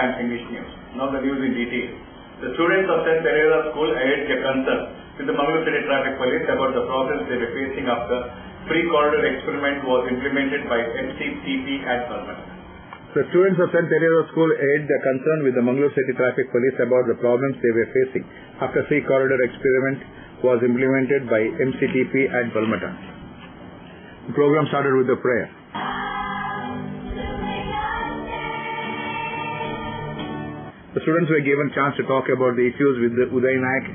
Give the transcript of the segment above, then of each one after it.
Times English News. Now the news in detail. The students of St. Teresa School aired their concern with the Mangalore City Traffic Police about the problems they were facing after free corridor experiment was implemented by MCTP at Burma. The students of St. Teresa School aired their concern with the Mangalore City Traffic Police about the problems they were facing after free corridor experiment was implemented by MCTP at Balmata. The program started with a prayer. The students were given a chance to talk about the issues with the Uday Naik,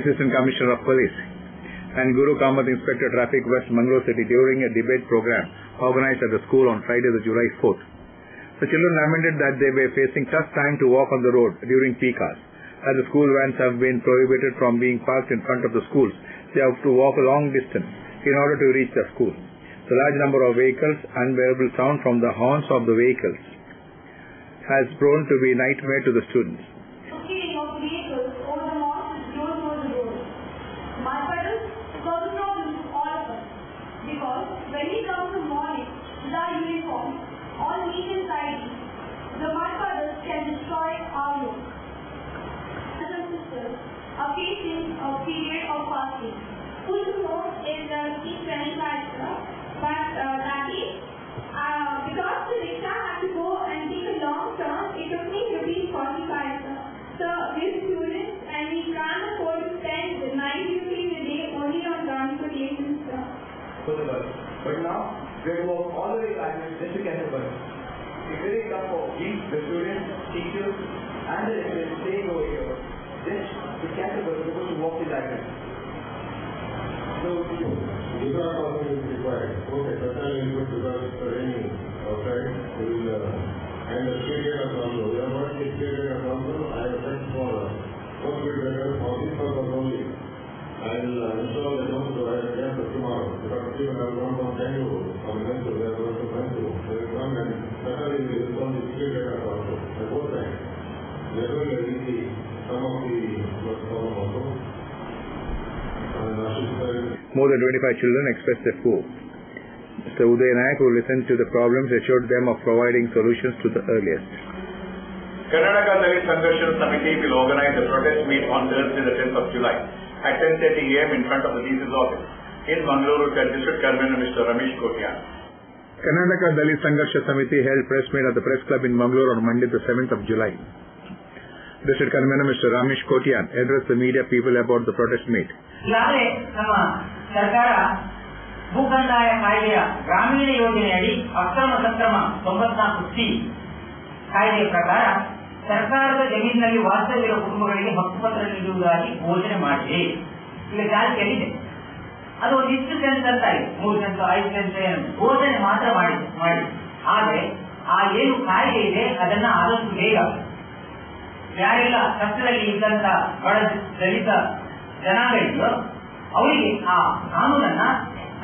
Assistant Commissioner of Police, and Guru Kamath, Inspector Traffic West, Mangalore City, during a debate program organized at the school on Friday, the July 4th. The children lamented that they were facing tough time to walk on the road during peak hours. As the school vans have been prohibited from being parked in front of the schools, they have to walk a long distance in order to reach the school. The large number of vehicles, unbearable sound from the horns of the vehicles, has proven to be a nightmare to the students. Speaking of vehicles over the mall, don't know the road. My parents got a problem to all of us because when we come to morning with our uniform, all neat and tidy, the mud puddles can destroy our look. Brothers and sisters are facing a period of fasting. Full moon is keep running faster, but that is because the rickshaw had to go and take a long turn, it took me rupees 45. So we're students and we can't afford to spend 90 rupees a day only on transportation stuff. But now, we have to walk all the way back just to catch a bus. It's very tough for we, the students, teachers, and the residents staying over here just to catch a bus because to walk the island. So, Visa also is required. Okay, certainly input because it's raining outside. And the street area also. We are not in street area also. I have checked for what we better for this purpose only. I will install the notes so I will get tomorrow. Because people have gone from Bangalore, from Bangalore, they are going to Bangalore. They will come and certainly we will install the street area also. At both times. They are going to see some of the problem also. More than 25 children expressed their hope. Mr. Uday Naik, who listened to the problems, assured them of providing solutions to the earliest. Karnataka Dalit Sanghrsha Samiti will organize a protest meet on Thursday, the 10th of July at 10:30 a.m. in front of the DC's office in Mangalore with District Convener Mr. Ramesh Kotian. Karnataka Dalit Sanghrsha Samiti held press meet at the Press Club in Mangalore on Monday, the 7th of July. District Convener Mr. Ramesh Kotian addressed the media people about the protest meet. ಈಗಾಗಲೇ ನಮ್ಮ ಸರ್ಕಾರ ಭೂಕಂದಾಯ ಕಾಯ್ದೆಯ ಗ್ರಾಮೀಣ ಯೋಜನೆಯಡಿ ಅಕ್ರಮ ಸಕ್ರಮ 94C ಕಾಯ್ದೆಯ ಪ್ರಕಾರ ಸರ್ಕಾರದ ಜಮೀನಿನಲ್ಲಿ ವಾಸವಿರುವ ಕುಟುಂಬಗಳಿಗೆ ಹಕ್ಕುಪತ್ರ ನೀಡುವುದಾಗಿ ಘೋಷಣೆ ಮಾಡಿದೆ. ಈಗ ಜಾರಿಯಲ್ಲಿದೆ. ಅದು ಒಂದು ಇಷ್ಟು ಸೆನ್ಸ್ ಅಂತ ಇದೆ, 3 ಸೆನ್ಸ್ 5 ಸೆನ್ಸ್ ಘೋಷಣೆ ಮಾತ್ರ ಮಾಡಿ. ಆದರೆ ಆ ಏನು ಕಾಯ್ದೆ ಇದೆ ಅದನ್ನ ಆದಷ್ಟು ಬೇಗ ಯಾರೆಲ್ಲ ಕಷ್ಟದಲ್ಲಿ ಇದ್ದಂತ ಬಡ ದಲಿತ ಜನಾಂಗಗಳು ಅವರಿಗೆ ಆ ಕಾನೂನನ್ನ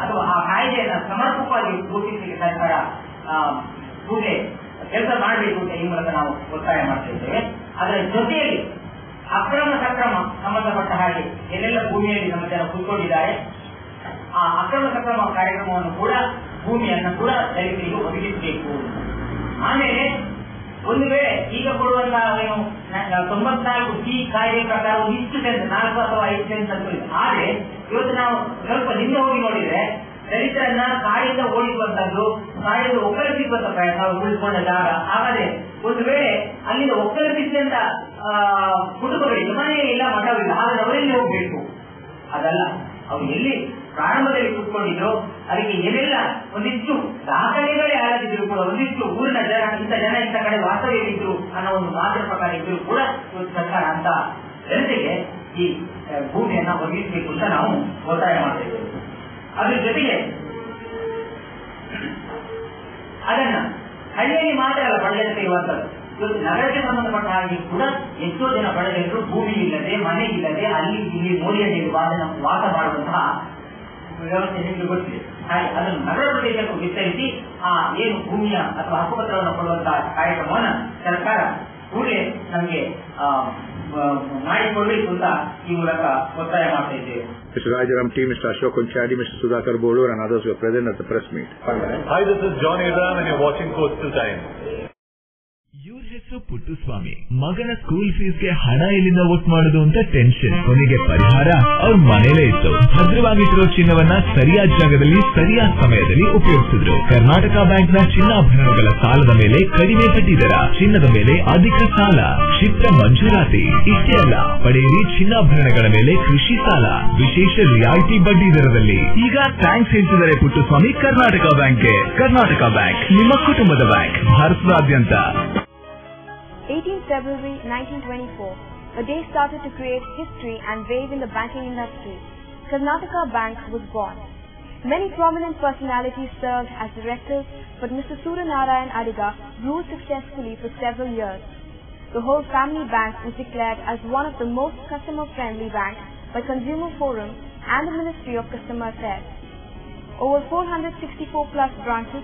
ಅಥವಾ ಆ ಕಾಯ್ದೆಯನ್ನ ಸಮರ್ಪಕವಾಗಿ ಘೋಷಿಸಲಿಕ್ಕೆ ಸರ್ಕಾರ ಕೂಡಲೇ ಕೆಲಸ ಮಾಡಬೇಕು ಅಂತ ಈ ಮೂಲಕ ನಾವು ಒತ್ತಾಯ ಮಾಡ್ತಾ ಇದ್ದೇವೆ. ಅದರ ಜೊತೆಯಲ್ಲಿ ಅಕ್ರಮ ಸಕ್ರಮ ಸಂಬಂಧಪಟ್ಟ ಹಾಗೆ ಎಲ್ಲೆಲ್ಲ ಭೂಮಿಯಲ್ಲಿ ನಮ್ಮ ಜನ ಕೂತ್ಕೊಂಡಿದ್ದಾರೆ ಆ ಅಕ್ರಮ ಸಕ್ರಮ ಕಾರ್ಯಕ್ರಮವನ್ನು ಕೂಡ ಭೂಮಿಯನ್ನು ಕೂಡ ದಲಿತರಿಗೆ ಒದಗಿಸಬೇಕು. ಆಮೇಲೆ ಒಂದು ವೇಳೆ ಈಗ ಕೊಡುವಂತಹ ಏನು 94C ಕಾಯ್ದೆ ಪ್ರಕಾರ ಇಷ್ಟು ಸೆನ್ಸ್ 4 ಅಥವಾ 5 ಸೆನ್ಸ್ ಅಂತ ಇದೆ. ಆದರೆ ಇವತ್ತು ನಾವು ಸ್ವಲ್ಪ ಹಿಂದೆ ಹೋಗಿ ನೋಡಿದ್ರೆ ದಲಿತರನ್ನ ಕಾಡಿಂದ ಓಡಿಸುವಂತದ್ದು, ಕಾಡಿಂದ ಒಕ್ಕಲಿಸುವಂತ ಪ್ರಯತ್ನ ಉಳಿಸಿಕೊಂಡ ಜಾಗ. ಹಾಗಾದ್ರೆ ಒಂದು ವೇಳೆ ಅಲ್ಲಿಂದ ಒಕ್ಕಲಿಸಿದಂತ ಕುಟುಂಬಗಳಿಗೆ ಮನೆಯೇ ಇಲ್ಲ, ಮಠವಿಲ್ಲ, ಹಾಗಾದ್ರೆ ಅವರೆಲ್ಲಿ ಹೋಗ್ಬೇಕು? ಅದಲ್ಲ, ಅವರು ಎಲ್ಲಿ ಪ್ರಾರಂಭದಲ್ಲಿ ಕೂತ್ಕೊಂಡಿದ್ರು ಅದಕ್ಕೆ ಏನೆಲ್ಲ ಒಂದಿಷ್ಟು ದಾಖಲೆಗಳೇ ಆಗದಿದ್ರು ಕೂಡ ಒಂದಿಷ್ಟು ಊರಿನ ಜನ ಇಂಥ ಕಡೆ ವಾಸ್ತವ್ಯವಿದ್ರು ಅನ್ನೋ ಒಂದು ಮಾದರಿ ಪ್ರಕಾರ ಇದ್ರು ಕೂಡ ಸರ್ಕಾರ ಅಂತ ಜನತೆಗೆ ಈ ಭೂಮಿಯನ್ನ ಒದಗಿಸಬೇಕು ಅಂತ ನಾವು ಒತ್ತಾಯ ಮಾಡ್ತಾ ಇದ್ದೇವೆ. ಅದ್ರ ಜೊತೆಗೆ ಅದನ್ನ ಹಳ್ಳಿಯಲ್ಲಿ ಮಾತ್ರ ಅಲ್ಲ ಬಡಜನತೆ ಇರುವಂತದ್ದು. ಇವತ್ತು ನಗರಕ್ಕೆ ಸಂಬಂಧಪಟ್ಟ ಹಾಗೆ ಕೂಡ ಎಷ್ಟೋ ಜನ ಬಡಜನರು ಭೂಮಿ ಇಲ್ಲದೆ, ಮನೆ ಇಲ್ಲದೆ, ಅಲ್ಲಿ ಇಲ್ಲಿ ಮೋಲಿಯಲ್ಲಿ ವಾಸ ಮಾಡುವಂತಹ ವ್ಯವಸ್ಥೆ ನಿಮಗೆ ಗೊತ್ತಿದೆ. ಹಾಗೆ ಅದನ್ನು ನಗರ ಪ್ರದೇಶಕ್ಕೂ ವಿಸ್ತರಿಸಿ ಆ ಏನು ಭೂಮಿಯ ಅಥವಾ ಹಕ್ಕುಪತ್ರವನ್ನು ಕೊಡುವಂತಹ ಕಾರ್ಯಕ್ರಮವನ್ನು ಸರ್ಕಾರ ಕೂಡಲೇ ನಮಗೆ ಮಾಡಿಕೊಡಬೇಕು ಅಂತ ಈ ಮೂಲಕ ಒತ್ತಾಯ ಮಾಡ್ತಾ ಇದ್ದೇವೆ. Mr. Rajaram T, Mr. Ashok Konchadi, Mr. Sudhakar Bolur and others were present at the press meet. Hi, this is John Abraham and you're watching Coastal Times. ಇವ್ರ ಹೆಸರು ಪುಟ್ಟುಸ್ವಾಮಿ. ಮಗನ ಸ್ಕೂಲ್ ಫೀಸ್ಗೆ ಹಣ ಎಲ್ಲಿಂದ ಒಟ್ಟು ಮಾಡೋದು ಅಂತ ಟೆನ್ಷನ್. ಕೊನೆಗೆ ಪರಿಹಾರ ಅವ್ರ ಮನೇಲೇ ಇತ್ತು. ಭದ್ರವಾಗಿಟ್ಟಿರೋ ಚಿನ್ನವನ್ನ ಸರಿಯಾದ ಜಾಗದಲ್ಲಿ ಸರಿಯಾದ ಸಮಯದಲ್ಲಿ ಉಪಯೋಗಿಸಿದ್ರು. ಕರ್ನಾಟಕ ಬ್ಯಾಂಕ್ ನ ಚಿನ್ನಾಭರಣಗಳ ಸಾಲದ ಮೇಲೆ ಕಡಿಮೆ ಬಡ್ಡಿ ದರ, ಚಿನ್ನದ ಮೇಲೆ ಅಧಿಕ ಸಾಲ, ಕ್ಷಿಪ್ರ ಮಂಜೂರಾತಿ. ಇಷ್ಟೇ ಅಲ್ಲ, ಪಡೆಯಿರಿ ಚಿನ್ನಾಭರಣಗಳ ಮೇಲೆ ಕೃಷಿ ಸಾಲ ವಿಶೇಷ ರಿಯಾಯಿತಿ ಬಡ್ಡಿ ದರದಲ್ಲಿ. ಈಗ ಥ್ಯಾಂಕ್ಸ್ ಹೇಳ್ತಿದ್ದಾರೆ ಪುಟ್ಟುಸ್ವಾಮಿ ಕರ್ನಾಟಕ ಬ್ಯಾಂಕ್ಗೆ. ಕರ್ನಾಟಕ ಬ್ಯಾಂಕ್ ನಿಮ್ಮ ಕುಟುಂಬದ ಬ್ಯಾಂಕ್, ಭಾರತದಾದ್ಯಂತ. 18 February 1924, a day started to create history and wave in the banking industry. Karnataka Bank was born. Many prominent personalities served as directors, but Mr. Suryanarayan Adiga ruled successfully for several years. The whole family bank was declared as one of the most customer-friendly banks by Consumer Forum and the Ministry of Customer Affairs. Over 464 plus branches,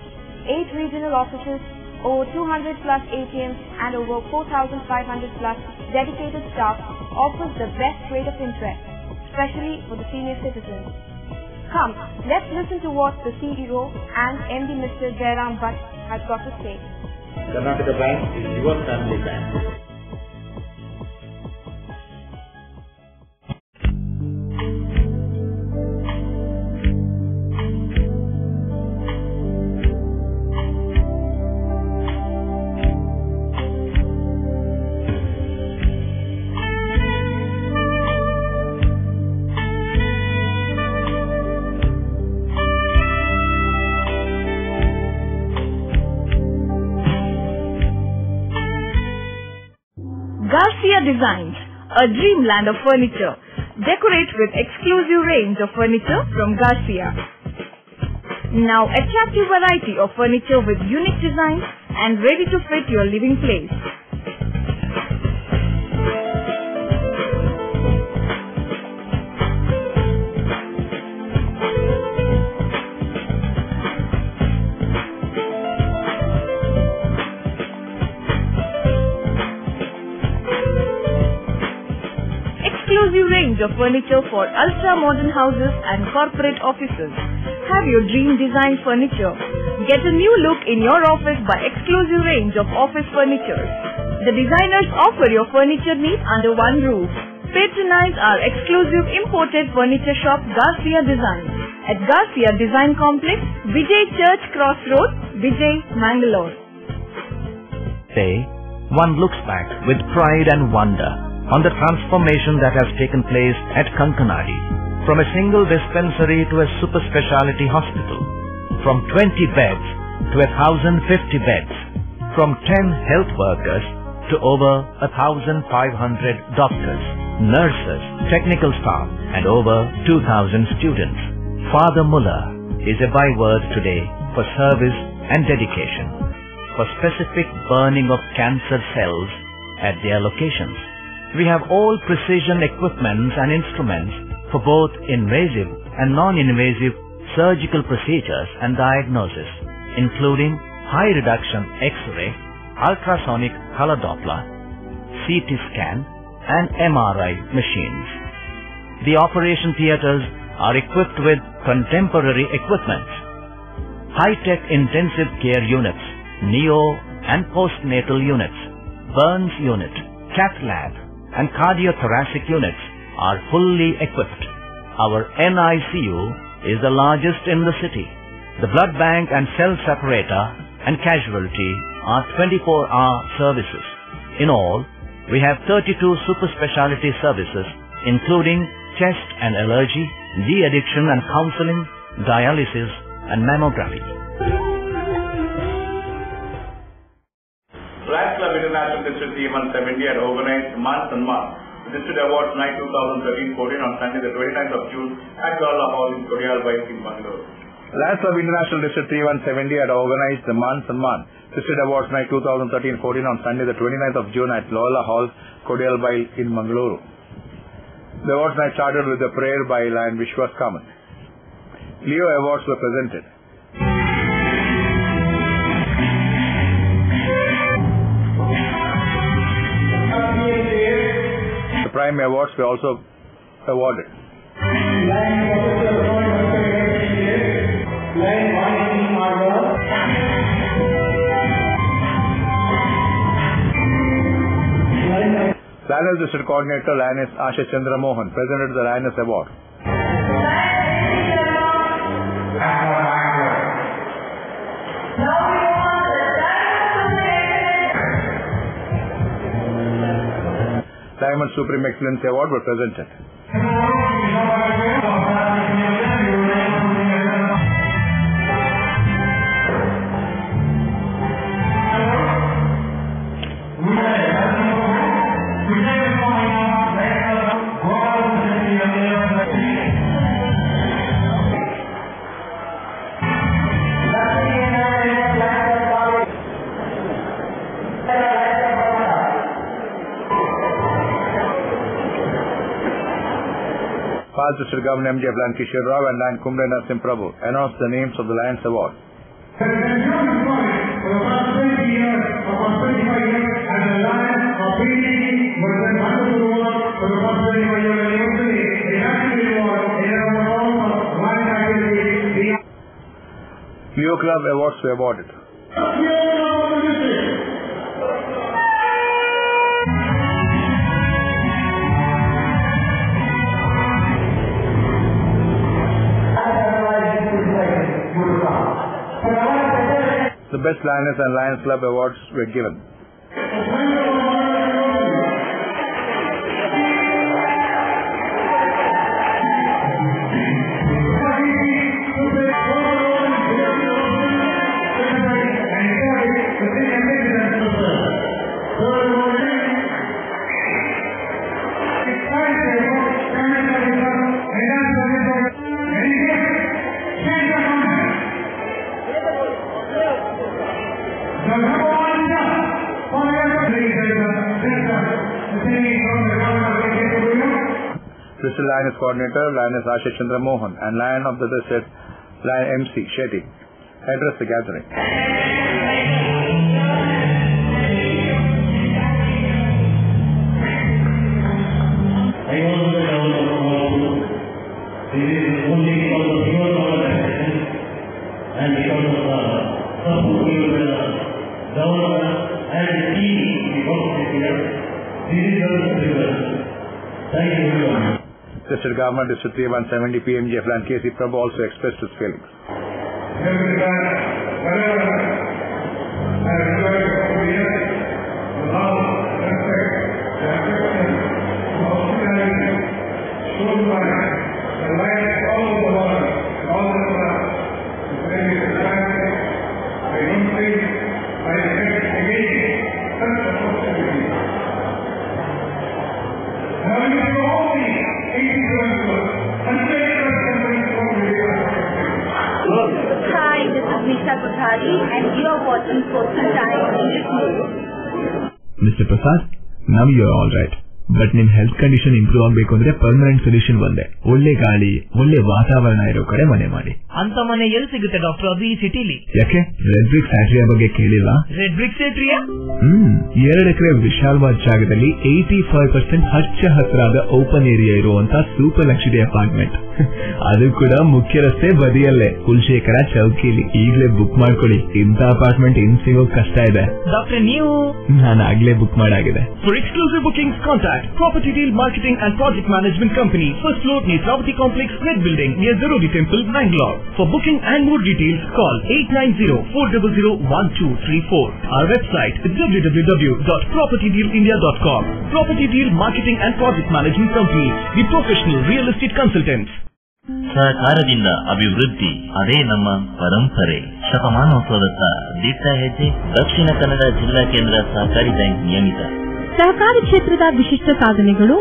8 regional offices, over 200 plus ATMs and over 4,500 plus dedicated staff offers the best rate of interest, especially for the senior citizens. Come, let's listen to what the CEO and MD Mr. Jairam Bhatt has got to say. Karnataka Bank is your family bank. Garcia Designs, a dreamland of furniture. Decorate with exclusive range of furniture from Garcia. Now attractive variety of furniture with unique designs and ready to fit your living place. Exclusive range of furniture for ultra-modern houses and corporate offices. Have your dream design furniture. Get a new look in your office by exclusive range of office furniture. The designers offer your furniture needs under one roof. Patronize our exclusive imported furniture shop Garcia Design at Garcia Design Complex, Vijay Church Cross Road, Vijay, Mangalore. Today, one looks back with pride and wonder on the transformation that has taken place at Kankanadi, from a single dispensary to a super specialty hospital, from 20 beds to 1,050 beds, from 10 health workers to over 1,500 doctors, nurses, technical staff and over 2,000 students. Father Muller is a byword today for service and dedication, for specific burning of cancer cells at their locations. We have all precision equipments and instruments for both invasive and non-invasive surgical procedures and diagnosis, including high reduction X-ray, ultrasonic color Doppler, CT scan and MRI machines. The operation theatres are equipped with contemporary equipment, high-tech intensive care units, neo and postnatal units, burns unit, cath lab and cardiothoracic units are fully equipped. Our NICU is the largest in the city. The blood bank and cell separator and casualty are 24-hour services. In all, we have 32 super specialty services including chest and allergy, de-addiction and counseling, dialysis and mammography. Lions Club International District T170 had organized Man Sanman, the District Awards Night 2013-14 on Sunday the 29th of June at Loyola Hall in Kodialbai in Bangalore. Lions Club International District 3170 had organized the Man Sanman District Awards Night 2013-14 on Sunday the 29th of June at Loyola Hall, Kodialbai in Mangalore. The awards night started with a prayer by Lion Vishwas Kamath. Leo Awards were presented. The Prime Awards were also awarded. Panel District Coordinator Lioness Asha Chandra Mohan presented the Lioness Award. Diamond Supreme Excellence Award were presented. District Governor M.J. Lankishore Rao and Lion Kumble Narasim Prabhu announced the names of the Lions Award. For the past 20 years, or 25 years, as a Lion of PDP, was a wonderful award for the past 25 years. And eventually, a national award in our form of Lion activity. Leo Club Awards were awarded. The Best Lioness and Lions Club Awards were given. District Lioness Coordinator Lioness Asha Chandra Mohan and Lion of the District Lion MC Shetty addressed the gathering. District Government District 3170 PMGF Land KC Prabhu also expressed his feelings. Hi, this is Nisha Kothari and you are watching Social Time English News. Mr. Prasad, now you are alright. But ನಿಮ್ಮ health condition improve ಆಗಬೇಕು ಅಂದ್ರೆ permanent solution ಒಂದೇ. ಒಳ್ಳೆ ಗಾಳಿ, ಒಳ್ಳೆ ವಾತಾವರಣ ಇರೋ ಕಡೆ ಮನೆ ಮಾಡಿ. ಅಂತ ಮನೆ ಎಲ್ಲಿ ಸಿಗುತ್ತೆ ಡಾಕ್ಟರ್? ಅದು ಈ ಸಿಟಿಲಿ. ಯಾಕೆ ರೆಡ್ ಬ್ರಿಕ್ ಫ್ಯಾಕ್ಟರಿಯ ಬಗ್ಗೆ ಕೇಳಿಲ್ಲ? Red BRIC ಫ್ಯಾಕ್ಟರಿಯಾ? 2 ಎಕರೆ ವಿಶಾಲವಾದ ಜಾಗದಲ್ಲಿ 85% ಹಚ್ಚ ಹಸಿರಾದ ಓಪನ್ ಏರಿಯಾ ಇರುವಂತ ಸೂಪರ್ ಲಕ್ಸುರಿ ಅಪಾರ್ಟ್ಮೆಂಟ್. ಅದು ಕೂಡ ಮುಖ್ಯ ರಸ್ತೆ ಬದಿಯಲ್ಲೇ ಕುಲಶೇಖರ ಚೌಕಿಲಿ. ಈಗಲೇ ಬುಕ್ ಮಾಡ್ಕೊಳ್ಳಿ. ಇಂಥ ಅಪಾರ್ಟ್ಮೆಂಟ್ ಇನ್ ಸಿಗೋದು ಕಷ್ಟ ಇದೆ. ಡಾಕ್ಟರ್ ನೀವು? ನಾನು ಆಗ್ಲೇ book ಮಾಡಾಗಿದೆ. For exclusive bookings, contact Property Deal Marketing and Project Management Company, first floor, Netravati Complex, Red Building, near Zarodi Temple, Bangalore. For booking and more details, call 890-400-1234. Our website is www.propertydealindia.com. Property Deal Marketing and Project Management Company, the professional real estate consultants. ಸಹಕಾರದಿಂದ ಅಭಿವೃದ್ಧಿ, ಅದೇ ನಮ್ಮ ಪರಂಪರೆ. ಶತಮಾನೋತ್ಸವದತ್ತ ದಿಟ್ಟ ಹೆಜ್ಜೆ. ದಕ್ಷಿಣ ಕನ್ನಡ ಜಿಲ್ಲಾ ಕೇಂದ್ರ ಸಹಕಾರಿ ಬ್ಯಾಂಕ್ ನಿಯಮಿತ. ಸಹಕಾರಿ ಕ್ಷೇತ್ರದ ವಿಶಿಷ್ಟ ಸಾಧನೆಗಳು.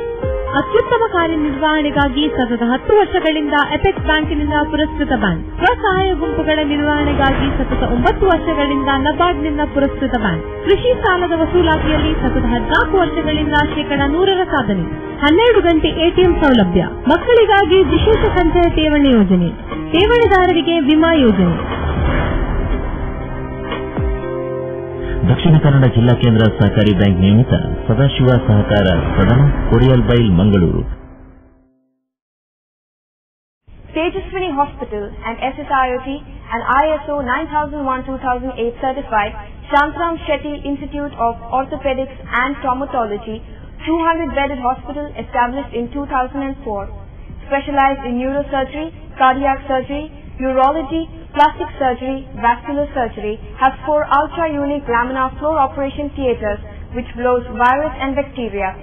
ಅತ್ಯುತ್ತಮ ಕಾರ್ಯನಿರ್ವಹಣೆಗಾಗಿ ಸತತ 10 ವರ್ಷಗಳಿಂದ ಎಪೆಕ್ಸ್ ಬ್ಯಾಂಕಿನಿಂದ ಪುರಸ್ಕೃತ ಬ್ಯಾಂಕ್. ಸ್ವಸಹಾಯ ಗುಂಪುಗಳ ನಿರ್ವಹಣೆಗಾಗಿ ಸತತ 9 ವರ್ಷಗಳಿಂದ ನಬಾರ್ಡ್ನಿಂದ ಪುರಸ್ಕೃತ ಬ್ಯಾಂಕ್. ಕೃಷಿ ಸಾಲದ ವಸೂಲಾತಿಯಲ್ಲಿ ಸತತ 14 ವರ್ಷಗಳಿಂದ 100% ಸಾಧನೆ. 12 ಗಂಟೆ ಎಟಿಎಂ ಸೌಲಭ್ಯ. ಮಕ್ಕಳಿಗಾಗಿ ವಿಶೇಷ ಸಂಚಯ ಠೇವಣಿ ಯೋಜನೆ. ಠೇವಣಿದಾರರಿಗೆ ವಿಮಾ ಯೋಜನೆ. ದಕ್ಷಿಣ ಕನ್ನಡ ಜಿಲ್ಲಾ ಕೇಂದ್ರ ಸಹಕಾರಿ ಬ್ಯಾಂಕ್ ನಿಯಮಿತ ಸದಾಶಿವ ಸಹಕಾರ ಸದನ, ಕೊಡಿಯಲ್ ಬೈಲ್, Mangaluru. Tejaswini Hospital and SSIOT and ISO 9001-2008 certified Shantram Shetty Institute of Orthopedics and Traumatology 200-bedded hospital established in 2004, specialized in neurosurgery, cardiac surgery, urology, plastic surgery, vascular surgery, has 4 ultra-unique laminar floor operation theatres which blows virus and bacteria.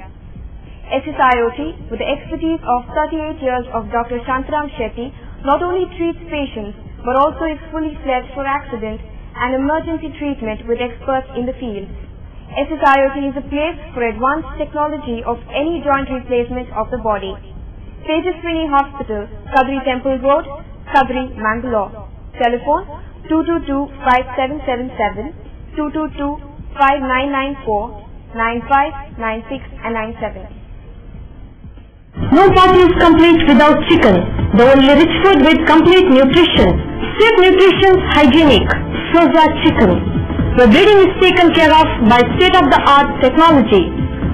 SSIOT, with the expertise of 38 years of Dr. Shantaram Shetty, not only treats patients but also is fully fledged for accident and emergency treatment with experts in the field. SSIOT is a place for advanced technology of any joint replacement of the body. Tejaswini Hospital, Kadri Temple Road, Kadri, Mangalore. Telephone 222-5777, 222-5994, 95, 96 and 97. No party is complete without chicken. The only rich food with complete nutrition. Safe nutrition, hygienic. Soza Chicken. The breeding is taken care of by state-of-the-art technology.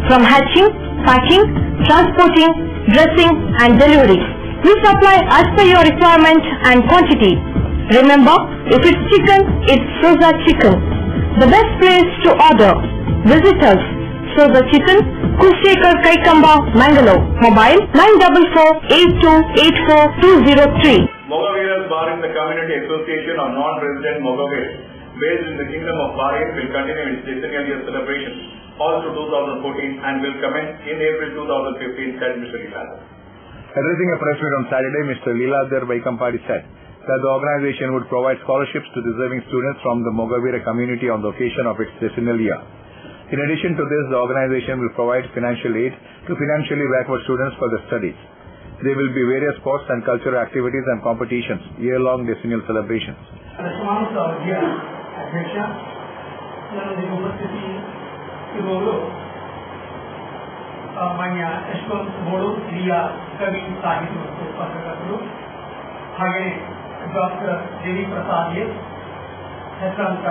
From hatching, packing, transporting, dressing and delivery. We supply as per your requirement and quantity. Remember, if it's chicken, it's Soza Chicken. The best place to order. Visit us. Soza Chicken, Kushekar Kaikamba, Mangalore. Mobile 944-8284-203. Mogaveras Bar in the Community Association of Non-Resident Mogaveras, based in the Kingdom of Bahrain, will continue its decennial year celebration all through 2014 and will commence in April 2015, said Mr. Leeladhar. Addressing a press meet on Saturday, Mr. Leeladhar Vaikampadi said that the organization would provide scholarships to deserving students from the Mogavera community on the occasion of its decennial year. In addition to this, the organization will provide financial aid to financially backward students for their studies. There will be various sports and cultural activities and competitions, year-long decennial celebrations. ಮಾನ್ಯ ಯಶವಂತ ಬೋಳು ಹಿರಿಯ ಕವಿ ಸಾಹಿತ್ಯ ಮತ್ತು ಪತ್ರಕರ್ತರು ಹಾಗೆಯೇ doctor ದೇವಿ ಪ್ರಸಾದ್ ಹೆಸರಾಂತ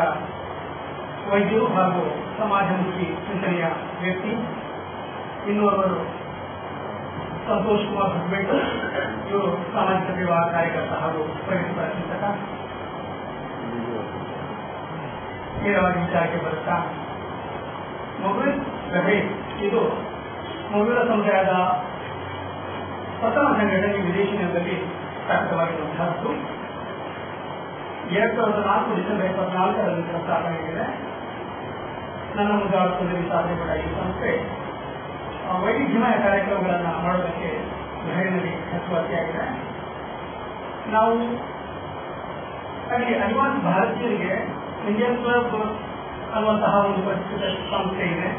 ವೈದ್ಯರು ಹಾಗೂ ಸಮಾಜಮುಖಿ ಚಿಂತನೆಯ ವ್ಯಕ್ತಿ, ಇನ್ನೋರ್ವರು ಸಂತೋಷ್ ಕುಮಾರ್ ಭಟ್ಬೇಟ್, ಇವರು ಸಾಮಾಜಿಕ ಸೇವಾ ಕಾರ್ಯಕರ್ತ ಹಾಗೂ ಪ್ರಗತಿಪರ ಚಿಂತಕ. ನೇರವಾಗಿ ವಿಚಾರಕ್ಕೆ ಬರುತ್ತಾ, ಮೊಬೈಲ್ ಸಭೆ ಇದು ಮೊಘಲ ಸಮುದಾಯದ ಪ್ರಥಮ ಸಂಘಟನೆ ವಿದೇಶಿ ನೆಲದಲ್ಲಿ ಸ್ಥಾಪಿತವಾಗಿರುವಂತಹದ್ದು. 2004 ಡಿಸೆಂಬರ್ 24ರಂದು ಸ್ಥಾಪನೆಯಾಗಿದೆ. ನನ್ನ ಮುಂದಾಳತ್ವದಲ್ಲಿ ಸಾಧನೆಗೊಂಡ ಈ ಸಂಸ್ಥೆ ವೈವಿಧ್ಯಮಯ ಕಾರ್ಯಕ್ರಮಗಳನ್ನು ಮಾಡೋದಕ್ಕೆ ಬಹರಿನಲ್ಲಿ ಹೆಸರುವಾಸಿಯಾಗಿದೆ. ನಾವು ಅಲ್ಲಿ ಅನಿವಾಸಿ ಭಾರತೀಯರಿಗೆ ಇಂಡಿಯನ್ ಕ್ಲಬ್ ಅನ್ನುವಂತಹ ಒಂದು ಪರಿಚಿತ ಸಂಸ್ಥೆ ಇದೆ.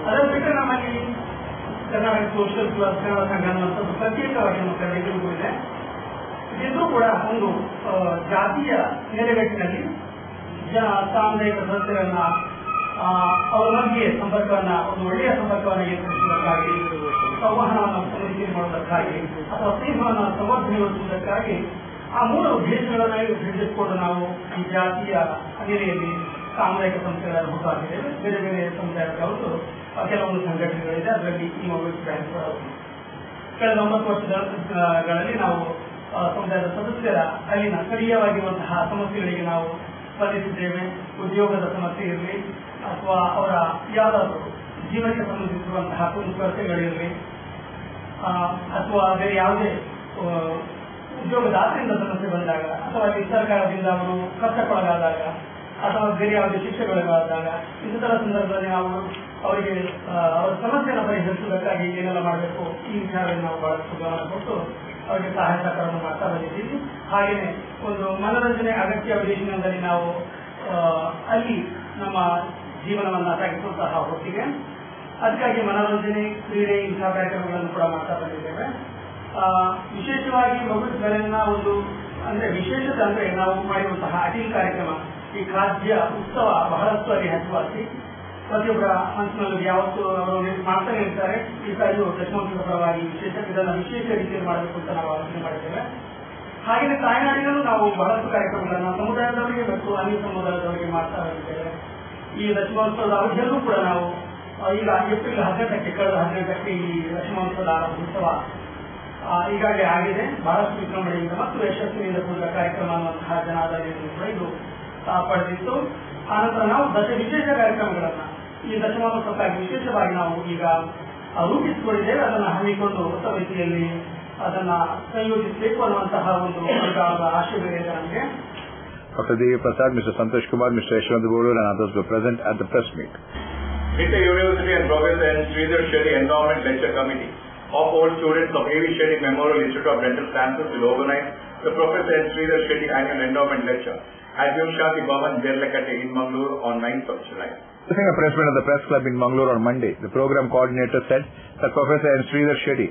ಅದರ ಬಿಟ್ಟರೆ ನಮ್ಮಲ್ಲಿ ಕರ್ನಾಟಕ ಸೋಷಿಯಲ್ ಕ್ಲಬ್ ಕನ್ನಡ ಸಂಘ ಅನ್ನುವಂಥದ್ದು ಪ್ರತ್ಯೇಕವಾಗಿ ನಮ್ಮ ಕಡೆಗೂ ಇದೆ. ಇದಿದ್ರೂ ಕೂಡ ಒಂದು ಜಾತಿಯ ನೆಲೆಗಟ್ಟಿನಲ್ಲಿ ಸಾಮುದಾಯಿಕ ಸದಸ್ಯರನ್ನ ಅವರ ಮಧ್ಯೆ ಸಂಪರ್ಕವನ್ನ, ಒಂದು ಒಳ್ಳೆಯ ಸಂಪರ್ಕವನ್ನು ಏರ್ಪಡಿಸುವುದಕ್ಕಾಗಿ, ಸಂವಹನವನ್ನು ಸಮೃದ್ಧಿ ಮಾಡುವುದಕ್ಕಾಗಿ ಅಥವಾ ಸ್ನೇಹವನ್ನು ಸಮರ್ಥಗೊಳಿಸುವುದಕ್ಕಾಗಿ ಆ ಮೂಲ ಉದ್ದೇಶಗಳನ್ನು ಹಿಡಿದಿಟ್ಕೊಂಡು ನಾವು ಈ ಜಾತಿಯ ನೆಲೆಯಲ್ಲಿ ಸಾಮುದಾಯಿಕ ಸಂಸ್ಥೆಗಳನ್ನು ಹುಟ್ಟುಹಾಕಿದ್ದೇವೆ. ಬೇರೆ ಬೇರೆ ಸಮುದಾಯದವರು ಕೆಲವೊಂದು ಸಂಘಟನೆಗಳಿದೆ. ಅದರಲ್ಲಿ ಈ ಮೊಬೈಲ್ ಬ್ಯಾಂಕ್ ಕಳೆದ 9 ವರ್ಷಗಳಲ್ಲಿ ನಾವು ಸಮುದಾಯದ ಸದಸ್ಯರ ಅಲ್ಲಿನ ಸ್ಥಳೀಯವಾಗಿರುವಂತಹ ಸಮಸ್ಯೆಗಳಿಗೆ ನಾವು ಸ್ಪಂದಿಸಿದ್ದೇವೆ. ಉದ್ಯೋಗದ ಸಮಸ್ಯೆ ಇರಲಿ ಅಥವಾ ಅವರ ಯಾವುದಾದರೂ ಜೀವನಕ್ಕೆ ಸಂಬಂಧಿಸಿರುವಂತಹ ಕೊರತೆಗಳಿರಲಿ ಅಥವಾ ಬೇರೆ ಯಾವುದೇ ಉದ್ಯೋಗದಾತರಿಂದ ಸಮಸ್ಯೆ ಬಂದಾಗ ಅಥವಾ ಅಲ್ಲಿ ಸರ್ಕಾರದಿಂದ ಅವರು ಕಷ್ಟಕ್ಕೊಳಗಾದಾಗ ಅಥವಾ ಬೇರೆ ಯಾವುದೇ ಶಿಕ್ಷೆಗೊಳಗಾದಾಗ ಇಂತಹ ಸಂದರ್ಭದಲ್ಲಿ ನಾವು ಅವರಿಗೆ ಅವರ ಸಮಸ್ಯೆಯನ್ನು ಪರಿಹರಿಸುವುದಕ್ಕಾಗಿ ಏನೆಲ್ಲ ಮಾಡಬೇಕು ಈ ವಿಚಾರದಲ್ಲಿ ನಾವು ಬಹಳಷ್ಟು ಗಮನ ಕೊಟ್ಟು ಅವರಿಗೆ ಸಹಾಯ ಸಹಕಾರವನ್ನು ಮಾಡ್ತಾ ಬಂದಿದ್ದೀವಿ. ಹಾಗೆಯೇ ಒಂದು ಮನೋರಂಜನೆ ಅಗತ್ಯ ವಿದೇಶಿನಲ್ಲಿ ನಾವು ಅಲ್ಲಿ ನಮ್ಮ ಜೀವನವನ್ನು ಸಾಗಿಸುವಂತಹ ಹೊತ್ತಿಗೆ ಅದಕ್ಕಾಗಿ ಮನೋರಂಜನೆ, ಕ್ರೀಡೆ ಇಂತಹ ಕಾರ್ಯಕ್ರಮಗಳನ್ನು ಕೂಡ ಮಾಡ್ತಾ ಬಂದಿದ್ದೇವೆ. ವಿಶೇಷವಾಗಿ ಮಗುಗಳನ್ನ ಒಂದು ಅಂದ್ರೆ ವಿಶೇಷತೆ ಅಂದ್ರೆ ನಾವು ಮಾಡಿರುವಂತಹ ಅಟೀಲ್ ಕಾರ್ಯಕ್ರಮ, ಈ ಖಾದ್ಯ ಉತ್ಸವ ಬಹಳಷ್ಟು ಅಲ್ಲಿ ಹೆಸರುವಾಸಿ. ಪ್ರತಿಯೊಬ್ಬರ ಮನಸ್ಸಿನಲ್ಲಿ ಯಾವತ್ತೂ ಅವರು ಮಾಡ್ತಾನೆ ಇರ್ತಾರೆ. ಈ ಸಾರಿಯೂ ದಶಮಾಂಶದ ಪರವಾಗಿ ಇದನ್ನು ವಿಶೇಷ ರೀತಿಯಲ್ಲಿ ಮಾಡಬೇಕು ಅಂತ ನಾವು ಆಲೋಚನೆ ಮಾಡಿದ್ದೇವೆ. ಹಾಗೆಯೇ ತಾಯ್ನಾಡಿನಲ್ಲೂ ನಾವು ಬಹಳಷ್ಟು ಕಾರ್ಯಕ್ರಮಗಳನ್ನು ಸಮುದಾಯದವರಿಗೆ ಮತ್ತು ಅನ್ಯ ಸಮುದಾಯದವರಿಗೆ ಮಾಡ್ತಾ ಇದ್ದೇವೆ. ಈ ದಶಮಾಂಶದ ಅವಧಿಯಲ್ಲೂ ಕೂಡ ನಾವು ಈಗ ಏಪ್ರಿಲ್ 18ಕ್ಕೆ ಕಳೆದ 18ಕ್ಕೆ ಈ ದಶಮಾಂಶದ ಉತ್ಸವ ಈಗಾಗಲೇ ಆಗಿದೆ. ಬಹಳಷ್ಟು ವಿಜೃಂಭಣೆಯಿಂದ ಮತ್ತು ಯಶಸ್ವಿನಿಂದ ಕೂಡಿದ ಕಾರ್ಯಕ್ರಮ ಅನ್ನುವಂತಹ ಜನಾದರಣೆಯನ್ನು ಕೂಡ ಇದು ಪಡೆದಿತ್ತು. ಆನಂತರ ನಾವು ವಿಶೇಷ ಕಾರ್ಯಕ್ರಮಗಳನ್ನ ಈ ದಶಮಾನೋತ್ಸವಕ್ಕಾಗಿ ವಿಶೇಷವಾಗಿ ನಾವು ಈಗ ರೂಪಿಸಿಕೊಂಡಿದ್ದೇವೆ, ಅದನ್ನು ಹಮ್ಮಿಕೊಂಡು ಹೊಸ ರೀತಿಯಲ್ಲಿ ಅದನ್ನ ಸಂಯೋಜಿಸಬೇಕು ಅನ್ನುವಂತಹ ಒಂದು ಆಶಯ ಇದೆ ನಮಗೆ. Dr. Devi Prasad, Mr. Santosh Kumar, Mr. Yashwant Boru and others were present at the press meet. Nita University and Professor N. Sridhar Shetty Endowment Lecture Committee of all students of A.V. Shetty Memorial Institute of Dental Sciences will organize the Professor N. Sridhar Shetty Annual Endowment Lecture at Vimshati Bhavan, Derlekatte in Mangalore on 9th of July. During a press meet at the Press Club in Mangalore on Monday, the program coordinator said that Professor N. Sridhar Shetty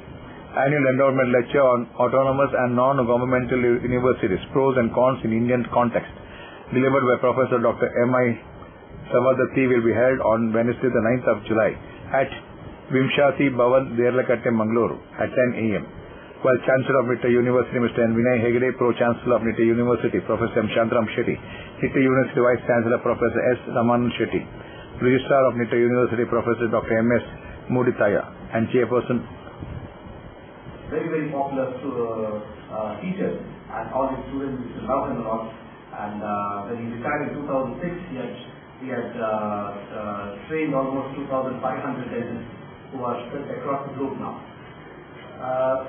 Annual Endowment Lecture on Autonomous and Non-Governmental Universities, Pros and Cons in Indian Context, delivered by Professor Dr. M.I. Savadatti, will be held on Wednesday the 9th of July at Vimshati Bhavan, Derlekatte, Mangalore at 10 a.m. While Chancellor of Nitta University, Mr. N. Vinay Hegde, Pro-Chancellor of Nitta University, Professor M. Shantaram Shetty, Nitta University Vice Chancellor, Professor S. Ramanan Shetty, Registrar of Nitta University, Professor Dr. M.S. Muditaya, and Chairperson. Very, very popular teachers, and all his students used to love him a lot. And when he retired in 2006, he had trained almost 2,500 dentists who are spread across the globe now.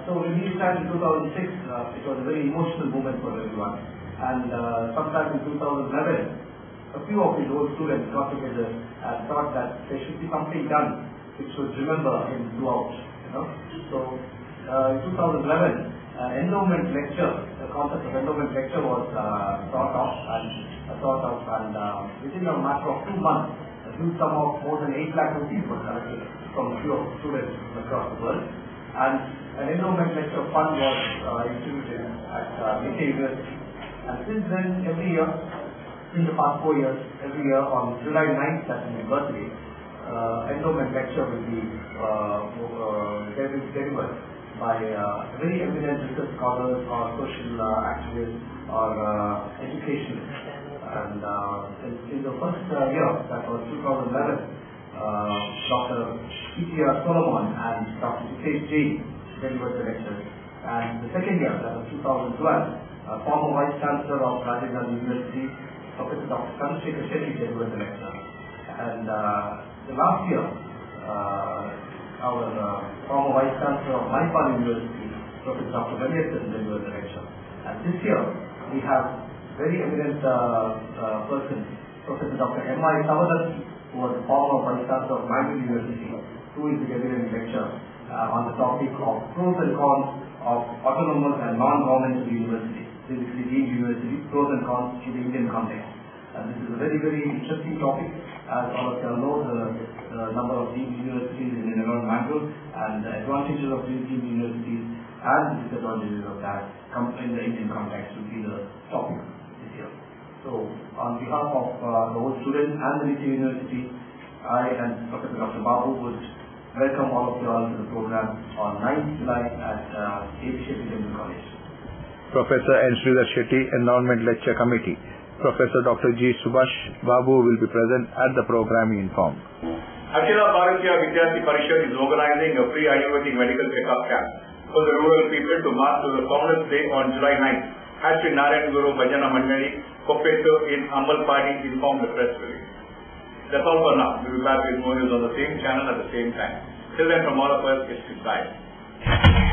So when he retired in 2006, it was a very emotional moment for everyone. And sometime in 2011, a few of his old students got together and thought that there should be something done which would remember him throughout. So in 2011, endowment lecture, the concept of endowment lecture was thought of, and within a matter of 2 months, a huge sum of more than 8 lakh rupees was collected from a few of the students across the world. And an endowment lecture fund was instituted at Nitta University. And since then, every year, in the past 4 years, every year on July 9th, that's my birthday, endowment lecture will be delivered by very eminent research scholars or social activists or education. And in the first year, that was 2011, Dr. P.T.R. Solomon and Dr. Hitesh Jain delivered the lecture. And the second year, that was 2012, former Vice Chancellor of Rajiv Gandhi University, Professor Dr. Chandrasekhar Shetty delivered the lecture. And the last year, our former Vice Chancellor of Manipal University, Professor Dr. Venyasan delivered the lecture. And this year, we have very eminent person, Professor Dr. M.I. Savadatti, who was the former Vice Chancellor of Manipal University, who is delivering a lecture on the topic of pros and cons of autonomous and non-governmental universities, basically deemed universities, pros and cons in the Indian context. And this is a very, very interesting topic. As all of you know, the number of deemed universities in and around Mangalore, and the advantages of these deemed universities and the disadvantages of that in the Indian context will be the topic this year. So, on behalf of the whole students and the Nitta University, I and Professor Dr. Babu would welcome all of you all to the program on 9th July at A.V. Shetty Dental College. Professor N. Sridhar Shetty Endowment Lecture Committee, Professor Dr. G. Subhash Babu will be present at the program, he informed. Akhila Bharatiya Vidyarthi Parishad is organizing a free Ayurvedic medical check-up camp for the rural people to march to the Founders Day on July 9th. As Sri Narayan Guru Bhajana Mandali, Professor in Ambalpadi, informed the press release. That's all for now. We'll be back with more news on the same channel at the same time. Till then, from all of us, it's goodbye.